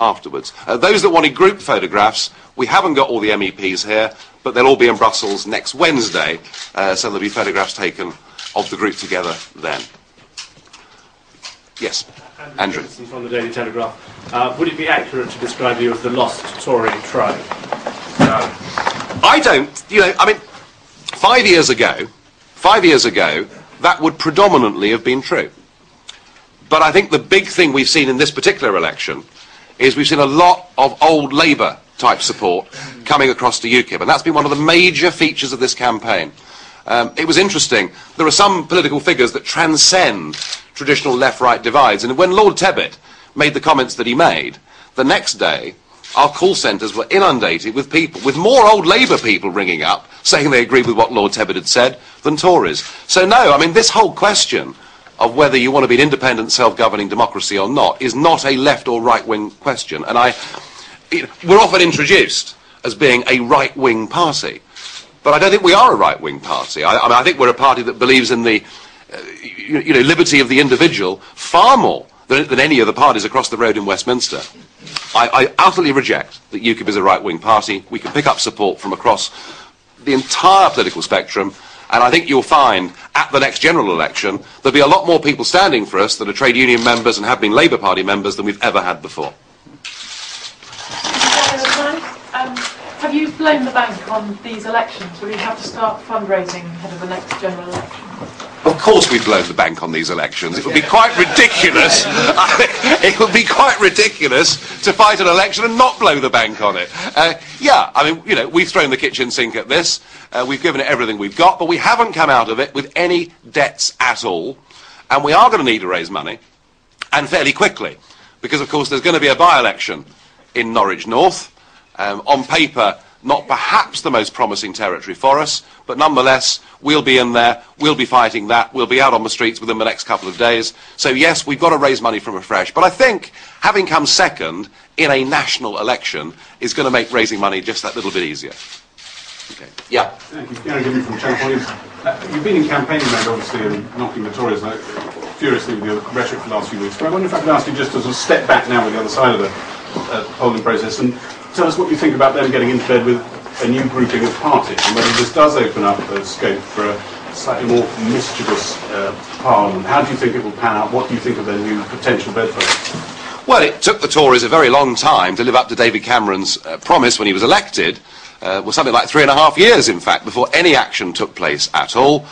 afterwards. Those that wanted group photographs, we haven't got all the MEPs here, but they'll all be in Brussels next Wednesday, so there'll be photographs taken of the group together then. Yes, Andrew. From the Daily Telegraph. Would it be accurate to describe you as the lost Tory tribe? I don't, I mean, 5 years ago, that would predominantly have been true. But I think the big thing we've seen in this particular election is we've seen a lot of old Labour type support coming across to UKIP, and that's been one of the major features of this campaign. It was interesting. There are some political figures that transcend traditional left-right divides, and when Lord Tebbit made the comments that he made, the next day our call centres were inundated with people, with more old Labour people ringing up saying they agreed with what Lord Tebbit had said than Tories. So no, I mean, this whole question of whether you want to be an independent self-governing democracy or not is not a left or right-wing question, and we're often introduced as being a right-wing party, but I don't think we are a right-wing party. I mean, I think we're a party that believes in the liberty of the individual far more than any of the parties across the road in Westminster. I utterly reject that UKIP is a right-wing party. We can pick up support from across the entire political spectrum, and I think you'll find at the next general election there'll be a lot more people standing for us that are trade union members and have been Labour Party members than we've ever had before. Have you blown the bank on these elections? Will you have to start fundraising ahead of the next general election? Of course we've blown the bank on these elections. It would be quite ridiculous. It would be quite ridiculous to fight an election and not blow the bank on it. Yeah, I mean, we've thrown the kitchen sink at this. We've given it everything we've got, but we haven't come out of it with any debts at all. And we are going to need to raise money, and fairly quickly, because of course there's going to be a by-election in Norwich North. On paper, not perhaps the most promising territory for us, but nonetheless, we'll be in there, we'll be fighting that, we'll be out on the streets within the next couple of days. So yes, we've got to raise money from Farage. But I think having come second in a national election is going to make raising money just that little bit easier. Okay. Yeah. Thank you. Gary Gibby from Channel 4. You've been in campaigning mode, obviously, and knocking the Tories furiously with your rhetoric for the last few weeks. But I wonder if I could ask you just to sort of step back now with the other side of the polling process and tell us what you think about them getting into bed with a new grouping of parties, and whether this does open up a scope for a slightly more mischievous parliament. How do you think it will pan out? What do you think of their new potential bedfellows? Well, it took the Tories a very long time to live up to David Cameron's promise when he was elected. Was something like 3.5 years, in fact, before any action took place at all.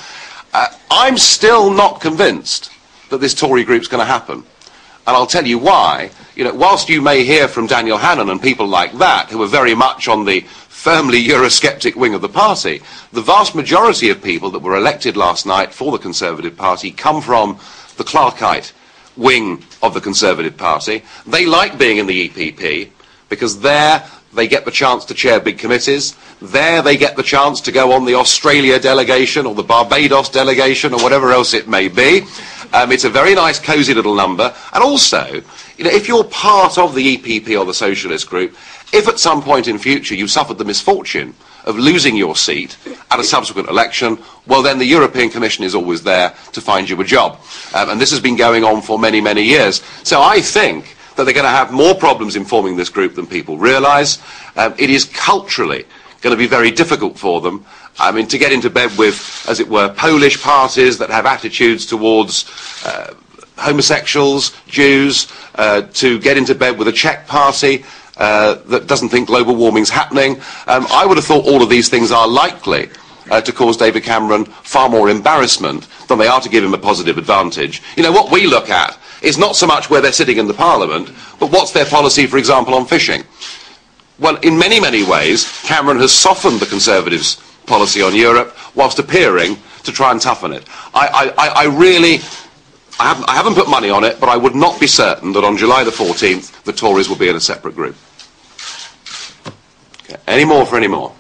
I'm still not convinced that this Tory group's going to happen. And I'll tell you why. Whilst you may hear from Daniel Hannan and people like that, who are very much on the firmly Eurosceptic wing of the party, the vast majority of people that were elected last night for the Conservative Party come from the Clarkite wing of the Conservative Party. They like being in the EPP because there they get the chance to chair big committees. There they get the chance to go on the Australia delegation or the Barbados delegation or whatever else it may be. It's a very nice, cosy little number. And also, if you're part of the EPP or the Socialist group, if at some point in future you suffered the misfortune of losing your seat at a subsequent election, well then the European Commission is always there to find you a job. And this has been going on for many, many years. So I think that they're going to have more problems in forming this group than people realise. It is culturally going to be very difficult for them. I mean, to get into bed with, as it were, Polish parties that have attitudes towards homosexuals, Jews, to get into bed with a Czech party that doesn't think global warming's happening. I would have thought all of these things are likely to cause David Cameron far more embarrassment than they are to give him a positive advantage. What we look at is not so much where they're sitting in the Parliament, but what's their policy, for example, on fishing. Well, in many, many ways, Cameron has softened the Conservatives' policy on Europe whilst appearing to try and toughen it. I haven't put money on it, but I would not be certain that on July the 14th the Tories will be in a separate group. Okay. Any more for any more?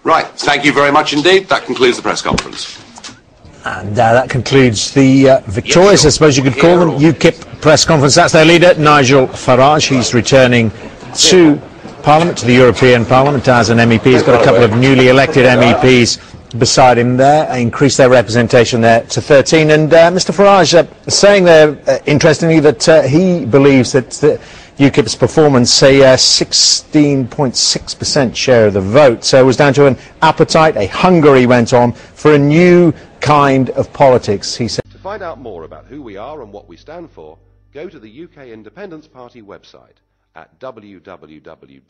Right, thank you very much indeed. That concludes the press conference. And that concludes the victorious, I suppose you could call them, UKIP press conference. That's their leader, Nigel Farage. He's returning to Parliament, to the European Parliament as an MEP. He's got a couple of newly elected MEPs beside him there, increased their representation there to 13. And Mr Farage saying there, interestingly, that he believes that UKIP's performance, say 16.6% share of the vote, so it was down to an appetite, a hunger, he went on, for a new kind of politics, he said. To find out more about who we are and what we stand for, go to the UK Independence Party website at www.ukip.org.